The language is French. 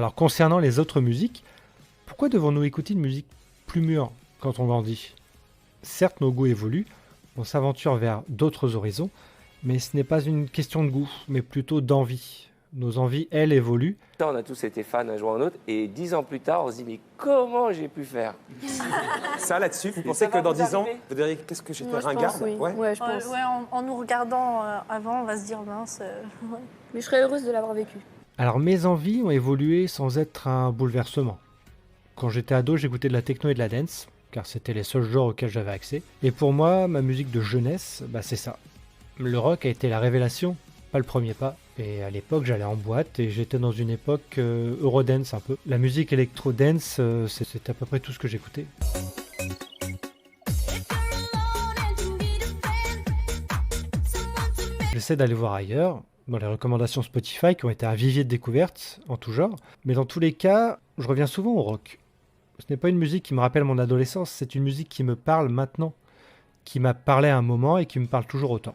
Alors concernant les autres musiques, pourquoi devons-nous écouter une musique plus mûre quand on grandit? Certes, nos goûts évoluent, on s'aventure vers d'autres horizons, mais ce n'est pas une question de goût, mais plutôt d'envie. Nos envies, elles, évoluent. On a tous été fans un jour ou un autre, et 10 ans plus tard, on se dit mais comment j'ai pu faire? Ça, là-dessus, vous pensez ça que va dans vous 10 ans, arriver vous diriez qu'est-ce que j'étais Moi, je ringard pense, oui. Ouais. Ouais, je pense. Ouais, en nous regardant avant, on va se dire mince. Ouais. Mais je serais heureuse de l'avoir vécu. Alors mes envies ont évolué sans être un bouleversement. Quand j'étais ado, j'écoutais de la techno et de la dance, car c'était les seuls genres auxquels j'avais accès. Et pour moi, ma musique de jeunesse, c'est ça. Le rock a été la révélation, pas le premier pas. Et à l'époque, j'allais en boîte et j'étais dans une époque Eurodance un peu. La musique électro-dance, c'est à peu près tout ce que j'écoutais. J'essaie d'aller voir ailleurs, dans les recommandations Spotify qui ont été un vivier de découvertes en tout genre. Mais dans tous les cas, je reviens souvent au rock. Ce n'est pas une musique qui me rappelle mon adolescence, c'est une musique qui me parle maintenant, qui m'a parlé à un moment et qui me parle toujours autant.